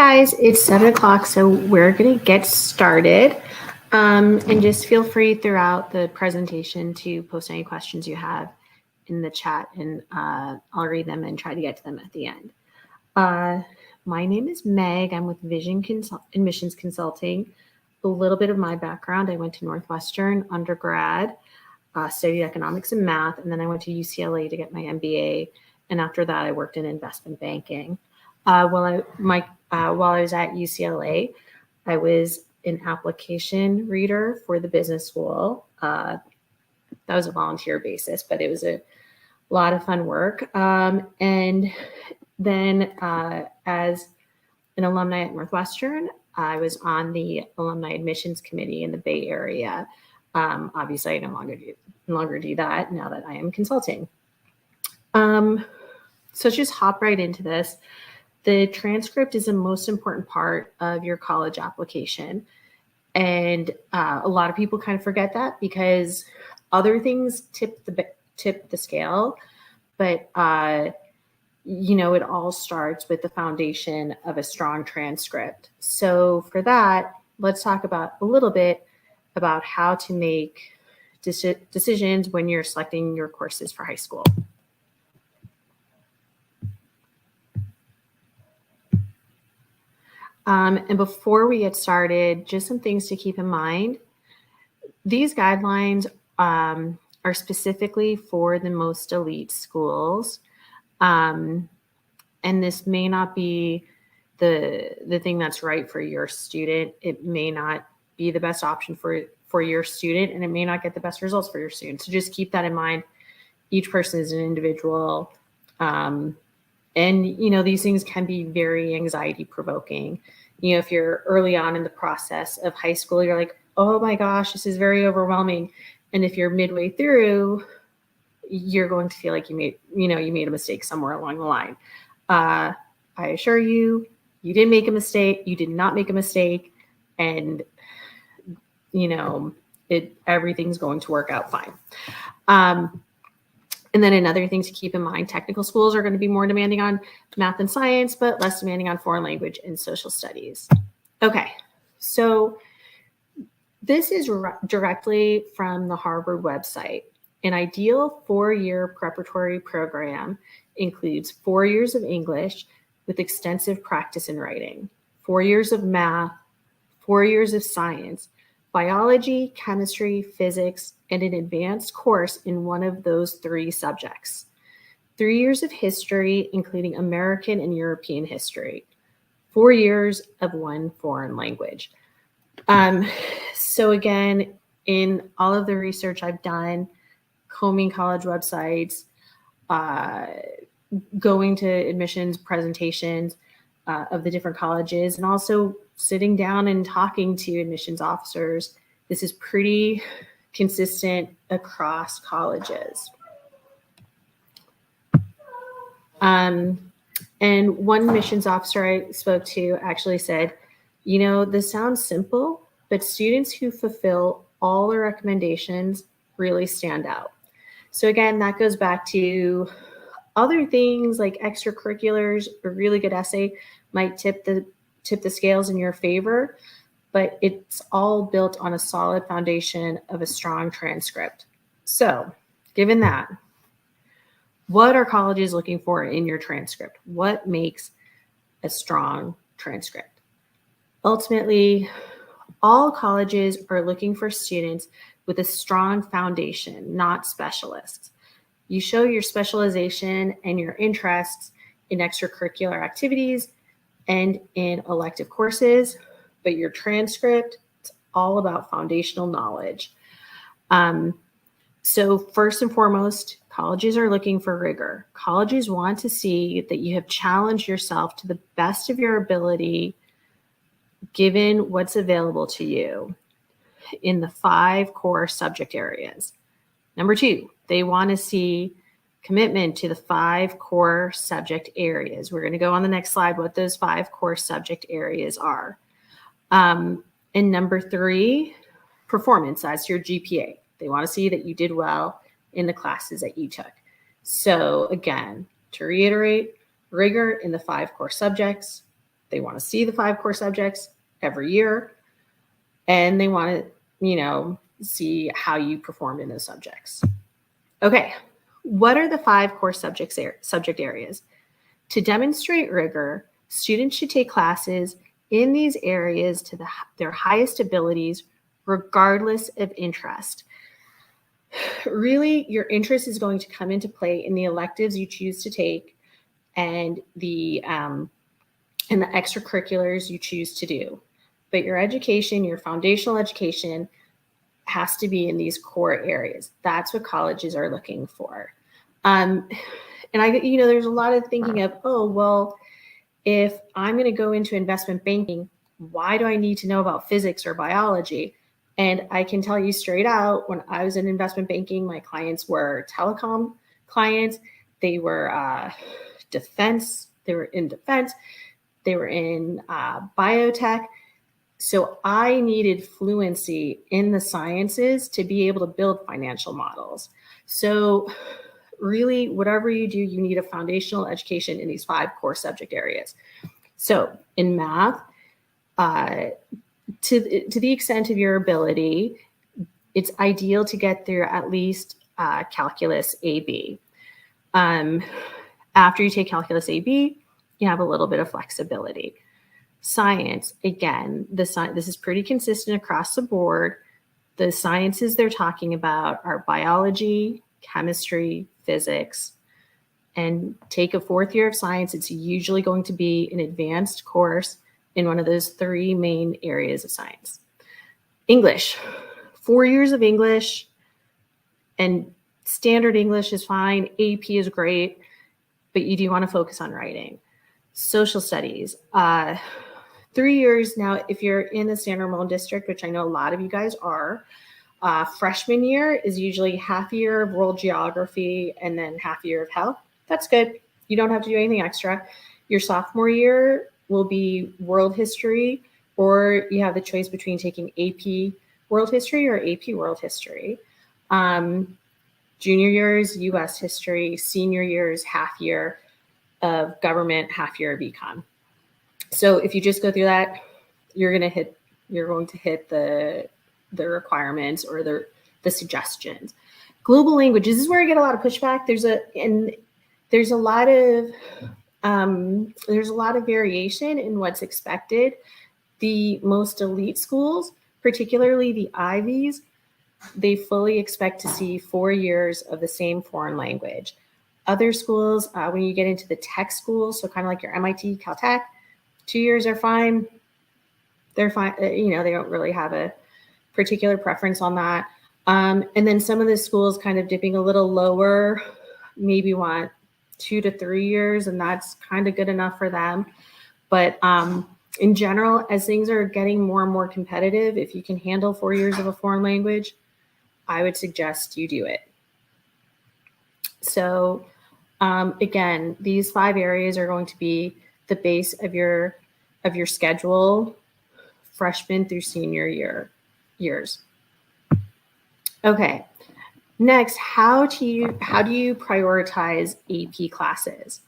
guys, it's 7 o'clock, so we're going to get started. And just feel free throughout the presentation to post any questions you have in the chat, and I'll read them and try to get to them at the end. My name is Meg. I'm with Vision Admissions Consulting. A little bit of my background: I went to Northwestern undergrad, studied economics and math, and then I went to UCLA to get my MBA. And after that, I worked in investment banking. While I was at UCLA, I was an application reader for the business school. That was a volunteer basis, but it was a lot of fun work. And then as an alumni at Northwestern, I was on the alumni admissions committee in the Bay Area. Obviously, I no longer do that now that I am consulting. So let's just hop right into this. The transcript is the most important part of your college application. And a lot of people kind of forget that because other things tip the scale. But, it all starts with the foundation of a strong transcript. So for that, let's talk a little bit about how to make decisions when you're selecting your courses for high school. And before we get started, just some things to keep in mind. These guidelines are specifically for the most elite schools. And this may not be the thing that's right for your student. It may not be the best option for your student, and it may not get the best results for your student. So just keep that in mind. Each person is an individual. And, these things can be very anxiety provoking. If you're early on in the process of high school, you're like, oh my gosh, this is very overwhelming. And if you're midway through, you're going to feel like you made a mistake somewhere along the line. I assure you, you didn't make a mistake. You did not make a mistake. And, everything's going to work out fine. And then another thing to keep in mind, technical schools are going to be more demanding on math and science, but less demanding on foreign language and social studies. Okay, so this is directly from the Harvard website. An ideal 4-year preparatory program includes 4 years of English with extensive practice in writing, 4 years of math, 4 years of science, biology, chemistry, physics, and an advanced course in one of those 3 subjects. 3 years of history, including American and European history. 4 years of one foreign language. So again, in all of the research I've done, combing college websites, going to admissions presentations of the different colleges, and also sitting down and talking to admissions officers, this is pretty consistent across colleges. And one admissions officer I spoke to actually said, this sounds simple, but students who fulfill all the recommendations really stand out. So again, that goes back to other things like extracurriculars. A really good essay might tip the scales in your favor, but it's all built on a solid foundation of a strong transcript. So given that, what are colleges looking for in your transcript? What makes a strong transcript? Ultimately, all colleges are looking for students with a strong foundation, not specialists. You show your specialization and your interests in extracurricular activities and in elective courses, but your transcript, it's all about foundational knowledge. So first and foremost, colleges are looking for rigor. Colleges want to see that you have challenged yourself to the best of your ability, given what's available to you in the 5 core subject areas. Number 2, they want to see commitment to the 5 core subject areas. We're going to go on the next slide what those 5 core subject areas are. And number 3, performance. That's your GPA. They want to see that you did well in the classes that you took. So again, to reiterate, rigor in the 5 core subjects, They want to see the 5 core subjects every year, and they want to, see how you performed in those subjects. Okay, what are the 5 core subject areas? To demonstrate rigor, students should take classes in these areas to their highest abilities, regardless of interest. Really, your interest is going to come into play in the electives you choose to take and the extracurriculars you choose to do. But your education, your foundational education, has to be in these core areas. That's what colleges are looking for. And there's a lot of thinking of, oh, well, if I'm going to go into investment banking, why do I need to know about physics or biology? And I can tell you straight out, when I was in investment banking, my clients were telecom clients. They were defense. They were in defense. They were in biotech. So I needed fluency in the sciences to be able to build financial models. So really, whatever you do, you need a foundational education in these 5 core subject areas. So in math, to the extent of your ability, it's ideal to get through at least calculus AB. After you take calculus AB, you have a little bit of flexibility. Science, again, this is pretty consistent across the board. The sciences they're talking about are biology, chemistry, physics, and take a 4th year of science. It's usually going to be an advanced course in one of those 3 main areas of science. English, 4 years of English, and standard English is fine. AP is great, but you do want to focus on writing. Social studies, 3 years. Now, if you're in the San Ramon district, which I know a lot of you guys are, freshman year is usually half a year of world geography and then half a year of health. That's good. You don't have to do anything extra. Your sophomore year will be world history, or you have the choice between taking AP world history or AP world history. Junior year is US history. Senior year is half year of government, half year of econ. So if you just go through that, you're going to hit the requirements or the suggestions. Global languages, this is where I get a lot of pushback. There's a lot of variation in what's expected. The most elite schools, particularly the Ivies, they fully expect to see 4 years of the same foreign language. Other schools, when you get into the tech schools, so kind of like your MIT, Caltech, 2 years are fine. They're fine. They don't really have a particular preference on that. And then some of the schools kind of dipping a little lower, maybe want 2 to 3 years, and that's kind of good enough for them. But in general, as things are getting more and more competitive, if you can handle 4 years of a foreign language, I would suggest you do it. So again, these 5 areas are going to be the base of your schedule, freshman through senior years. Okay. Next, how do you prioritize AP classes?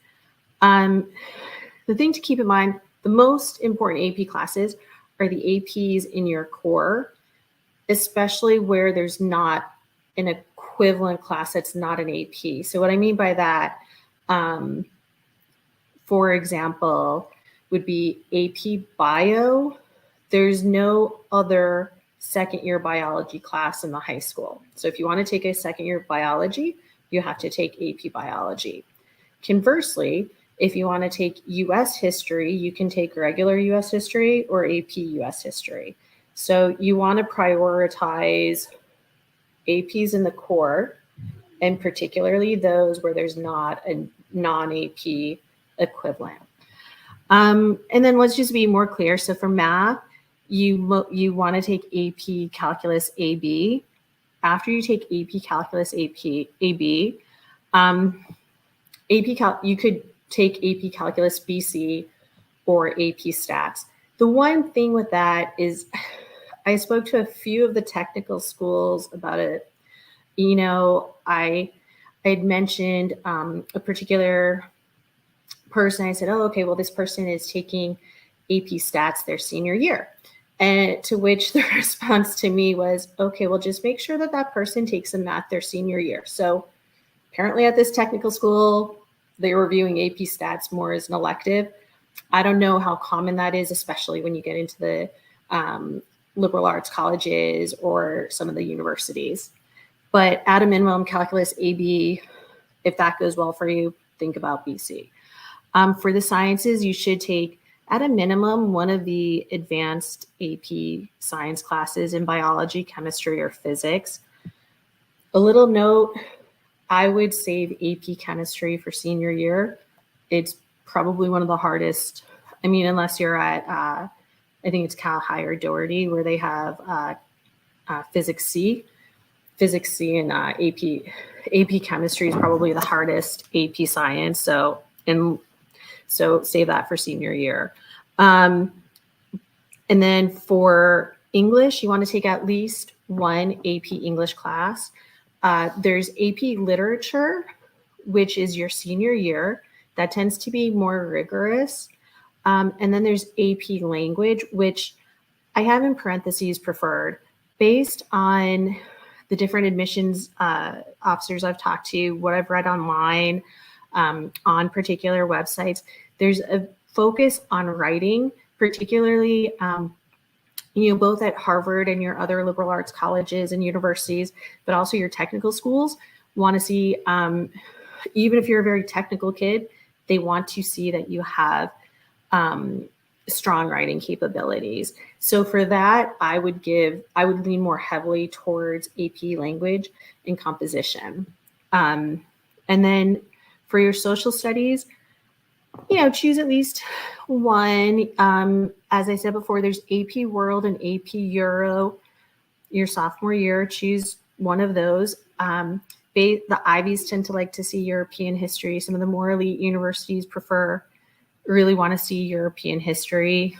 The thing to keep in mind, the most important AP classes are the APs in your core, especially where there's not an equivalent class that's not an AP. So what I mean by that, for example, would be AP Bio. There's no other second year biology class in the high school. So if you want to take a second year biology, you have to take AP Biology. Conversely, if you want to take US history, you can take regular US history or AP US history. So you want to prioritize APs in the core, and particularly those where there's not a non-AP equivalent. And then let's just be more clear. So for math, you want to take AP Calculus AB. After you take AP Calculus AB, you could take AP Calculus BC or AP Stats. The one thing with that is I spoke to a few of the technical schools about it. I had mentioned a particular person. I said, oh, okay, well, this person is taking AP Stats their senior year. And to which the response to me was, okay, well, just make sure that that person takes some math their senior year. So apparently at this technical school, they were viewing AP Stats more as an elective. I don't know how common that is, especially when you get into the liberal arts colleges or some of the universities. But at a minimum, calculus AB, if that goes well for you, think about BC. For the sciences, you should take, at a minimum, one of the advanced AP science classes in biology, chemistry, or physics. A little note, I would save AP chemistry for senior year. It's probably one of the hardest. I mean, unless you're at, I think it's Cal High or Doherty, where they have Physics C. Physics C and AP chemistry is probably the hardest AP science. So save that for senior year. And then for English, you want to take at least one AP English class. There's AP Literature, which is your senior year. That tends to be more rigorous. And then there's AP Language, which I have in parentheses preferred. Based on the different admissions officers I've talked to, what I've read online, on particular websites, there's a focus on writing, particularly both at Harvard and your other liberal arts colleges and universities, but also your technical schools want to see, even if you're a very technical kid, they want to see that you have strong writing capabilities. So for that, I would lean more heavily towards AP Language and Composition. And then for your social studies, choose at least one. As I said before, there's AP World and AP Euro your sophomore year. Choose one of those. The Ivies tend to like to see European history. Some of the more elite universities really want to see European history.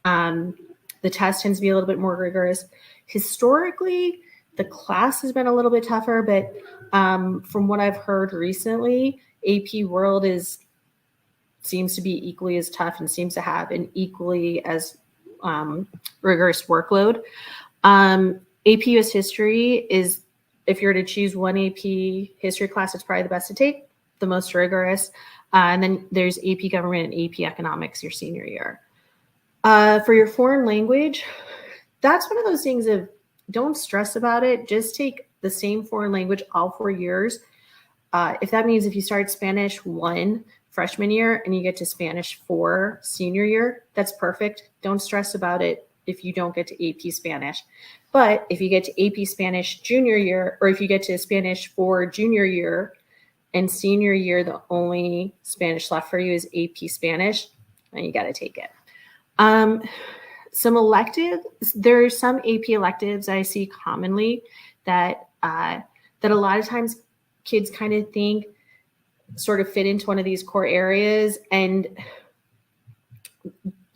The test tends to be a little bit more rigorous. Historically, the class has been a little bit tougher, but from what I've heard recently, AP World seems to be equally as tough and seems to have an equally as rigorous workload. AP US History is, if you're to choose one AP history class, it's probably the best to take, the most rigorous. And then there's AP Government and AP Economics your senior year. For your foreign language, that's one of those things of don't stress about it. Just take the same foreign language all 4 years. If that means if you start Spanish 1 freshman year and you get to Spanish 4 senior year, that's perfect. Don't stress about it if you don't get to AP Spanish. But if you get to AP Spanish junior year, or if you get to Spanish 4 junior year and senior year, the only Spanish left for you is AP Spanish, and you got to take it. Some electives, there are some AP electives I see commonly that a lot of times kids kind of think sort of fit into one of these core areas, and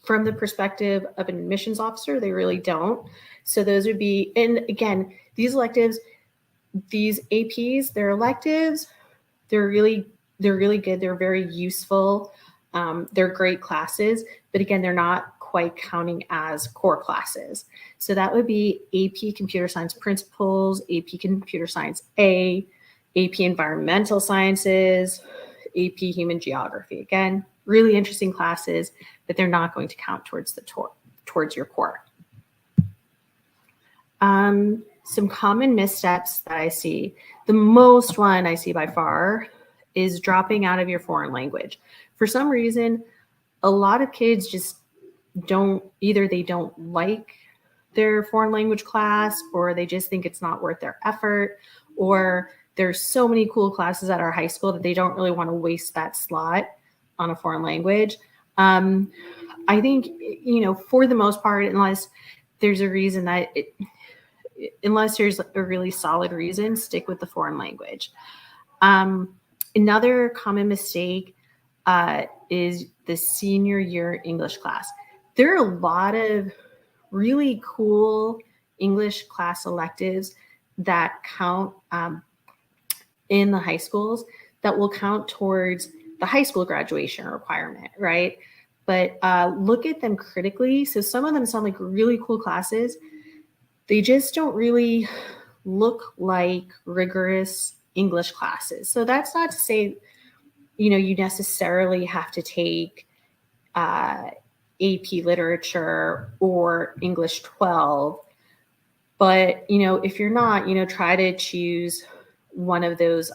from the perspective of an admissions officer, they really don't. So those would be, and again, these electives, these APs, they're electives, they're really good. They're very useful. They're great classes, but again, they're not quite counting as core classes. So that would be AP Computer Science Principles, AP Computer Science A, AP Environmental Sciences, AP Human Geography. Again, really interesting classes, but they're not going to count towards your core. Some common missteps that I see. The most one I see by far is dropping out of your foreign language. For some reason, a lot of kids just they don't like their foreign language class, or they just think it's not worth their effort, or there's so many cool classes at our high school that they don't really want to waste that slot on a foreign language. I think, for the most part, unless there's a reason unless there's a really solid reason, stick with the foreign language. Another common mistake is the senior year English class. There are a lot of really cool English class electives that count in the high schools that will count towards the high school graduation requirement, right? but look at them critically. So some of them sound like really cool classes. They just don't really look like rigorous English classes. So that's not to say, you necessarily have to take AP literature or English 12. But, if you're not, try to choose one of those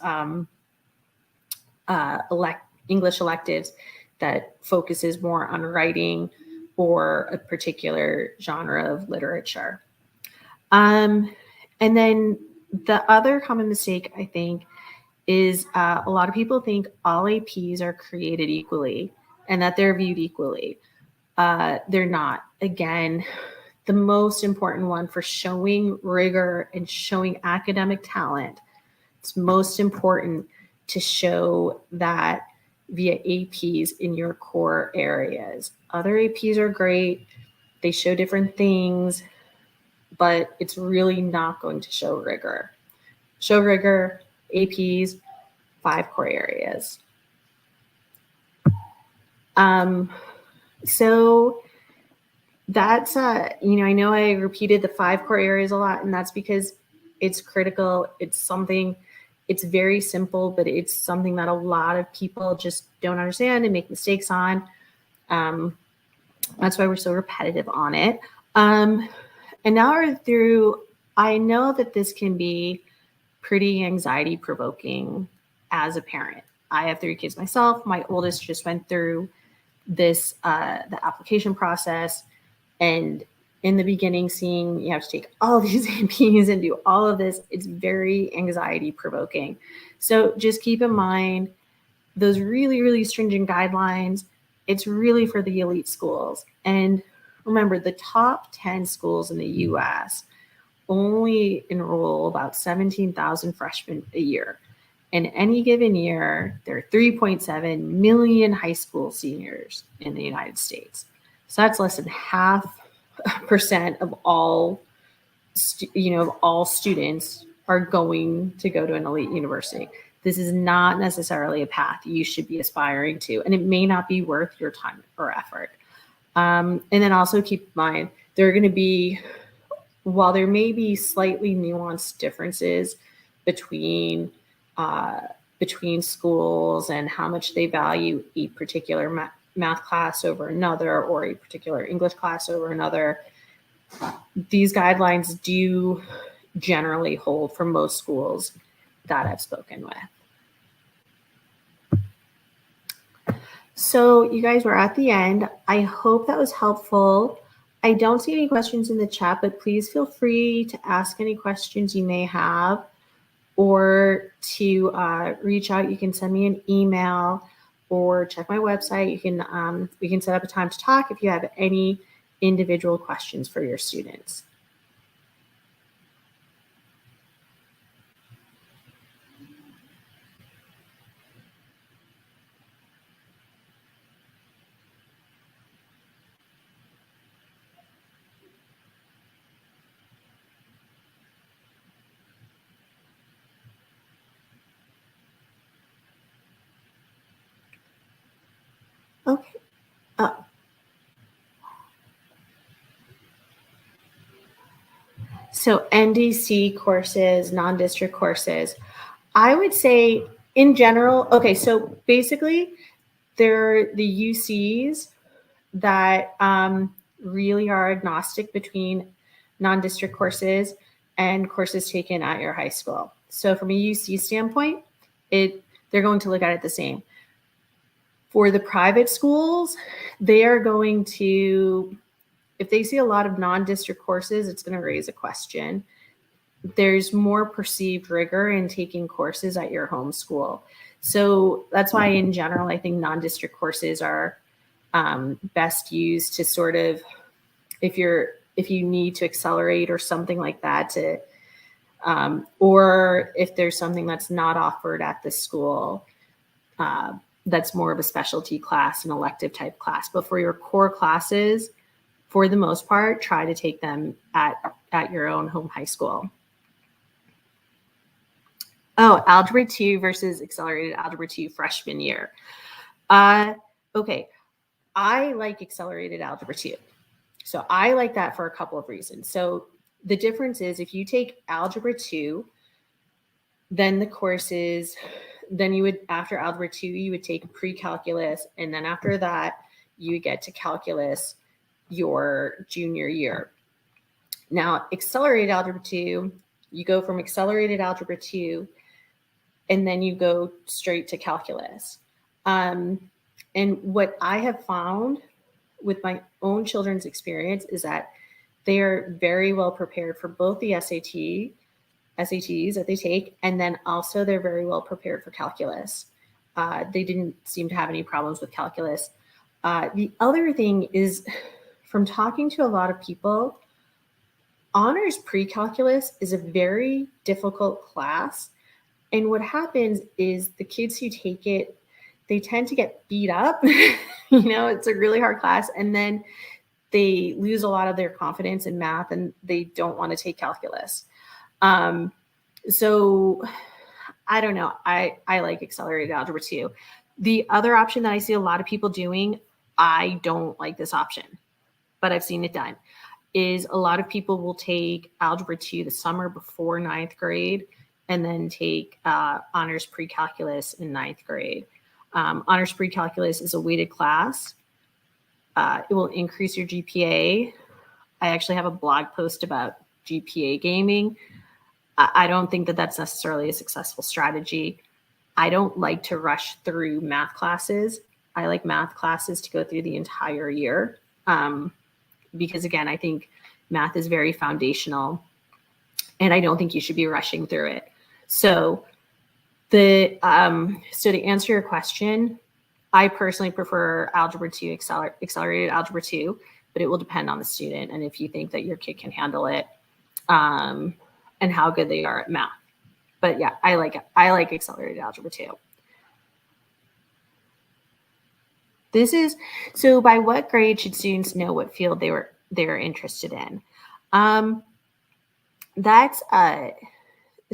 English electives that focuses more on writing or a particular genre of literature. And then the other common mistake, I think, is a lot of people think all APs are created equally and that they're viewed equally. They're not. Again, the most important one for showing rigor and showing academic talent, it's most important to show that via APs in your core areas. Other APs are great. They show different things, but it's really not going to show rigor. Show rigor, APs, 5 core areas. So that's, I know I repeated the 5 core areas a lot, and that's because it's critical. It's something, it's very simple, but it's something that a lot of people just don't understand and make mistakes on. That's why we're so repetitive on it. And now we're through, I know that this can be pretty anxiety provoking as a parent. I have 3 kids myself. My oldest just went through this, the application process. And in the beginning, seeing you have to take all these APs and do all of this, it's very anxiety provoking. So just keep in mind those really, really stringent guidelines. It's really for the elite schools. And remember, the top 10 schools in the US only enroll about 17,000 freshmen a year. In any given year, there are 3.7 million high school seniors in the United States. So that's less than 0.5% of all, all students are going to go to an elite university. This is not necessarily a path you should be aspiring to, and it may not be worth your time or effort. And then also keep in mind, there are going to be, while there may be slightly nuanced differences between schools and how much they value a particular math class over another or a particular English class over another, these guidelines do generally hold for most schools that I've spoken with. So you guys, were at the end. I hope that was helpful. I don't see any questions in the chat, but please feel free to ask any questions you may have or to reach out. You can send me an email or check my website. You can we can set up a time to talk if you have any individual questions for your students. Okay. So NDC courses, non-district courses, I would say in general, okay, so basically they're the UCs that really are agnostic between non-district courses and courses taken at your high school. So from a UC standpoint, they're going to look at it the same. For the private schools, they are going to, if they see a lot of non-district courses, it's going to raise a question. There's more perceived rigor in taking courses at your home school. So that's why in general, I think non-district courses are best used to sort of, if you need to accelerate or something like that, to or if there's something that's not offered at the school, that's more of a specialty class, an elective type class. But for your core classes, for the most part, try to take them at your own home high school. Oh, Algebra 2 versus Accelerated Algebra 2 freshman year. Okay. I like accelerated algebra 2. So I like that for a couple of reasons. So the difference is if you take algebra 2, then the courses, then you would, after algebra 2, you would take pre-calculus. And then after that, you would get to calculus your junior year. Now, accelerated algebra 2, you go from accelerated algebra 2, and then you go straight to calculus. And what I have found with my own children's experience is that they are very well prepared for both the SATs that they take, and then also they're very well prepared for calculus. They didn't seem to have any problems with calculus. The other thing is, from talking to a lot of people, honors pre-calculus is a very difficult class. And what happens is the kids who take it, they tend to get beat up. It's a really hard class. And then they lose a lot of their confidence in math and they don't want to take calculus. So I don't know. I like accelerated algebra 2. The other option that I see a lot of people doing, I don't like this option, but I've seen it done, is a lot of people will take algebra 2 the summer before 9th grade and then take honors pre-calculus in 9th grade. Honors pre-calculus is a weighted class. It will increase your GPA. I actually have a blog post about GPA gaming. I don't think that that's necessarily a successful strategy. I don't like to rush through math classes. I like math classes to go through the entire year because, again, I think math is very foundational, and I don't think you should be rushing through it. So to answer your question, I personally prefer algebra 2, accelerated algebra 2, but it will depend on the student and if you think that your kid can handle it and how good they are at math. But yeah, I like accelerated algebra 2. So by what grade should students know what field they're interested in?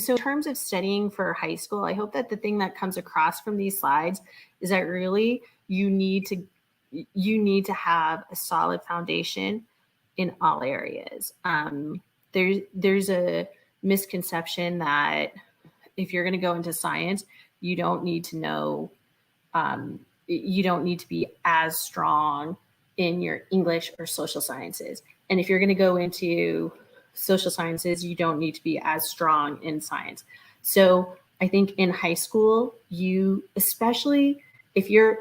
So in terms of studying for high school, I hope that the thing that comes across from these slides is that really you need to have a solid foundation in all areas. There's a misconception that if you're going to go into science, you don't need to know, you don't need to be as strong in your English or social sciences. And if you're going to go into social sciences, you don't need to be as strong in science. So I think in high school, especially if you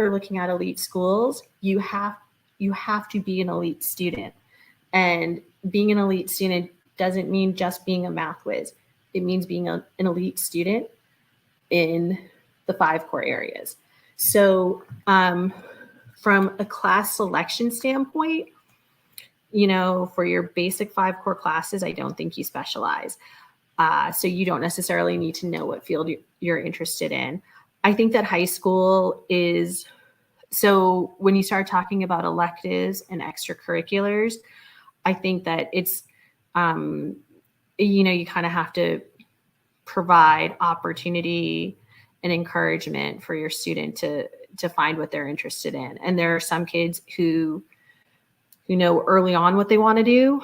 are looking at elite schools, you have to be an elite student. And being an elite student doesn't mean just being a math whiz. It means being an elite student in the 5 core areas. So from a class selection standpoint, for your basic 5 core classes, I don't think you specialize. So you don't necessarily need to know what field you're interested in. I think that high school is, so when you start talking about electives and extracurriculars, I think that it's, you kind of have to provide opportunity and encouragement for your student to find what they're interested in. And there are some kids who know early on what they want to do.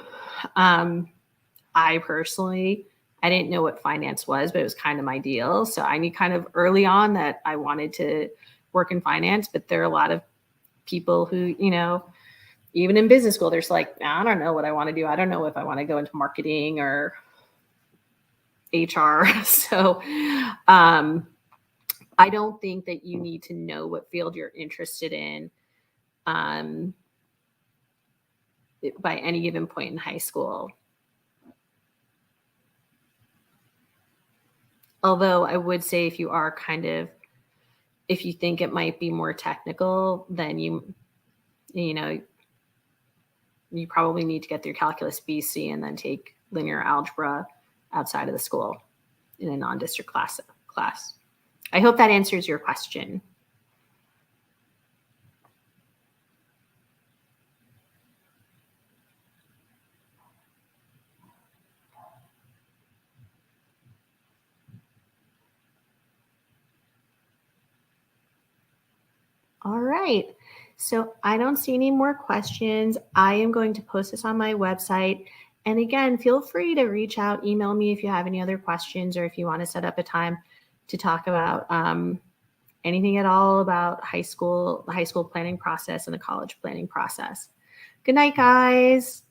I personally, I didn't know what finance was, but it was kind of my deal. So I knew kind of early on that I wanted to work in finance, but there are a lot of people who, even in business school, there's like, I don't know what I want to do. I don't know if I want to go into marketing or HR. So I don't think that you need to know what field you're interested in by any given point in high school. Although I would say if you think it might be more technical, then you probably need to get through calculus BC and then take linear algebra outside of the school in a non-district class. I hope that answers your question. All right. So I don't see any more questions. I am going to post this on my website. And again, feel free to reach out, email me if you have any other questions or if you want to set up a time to talk about anything at all about the high school planning process and the college planning process. Good night, guys.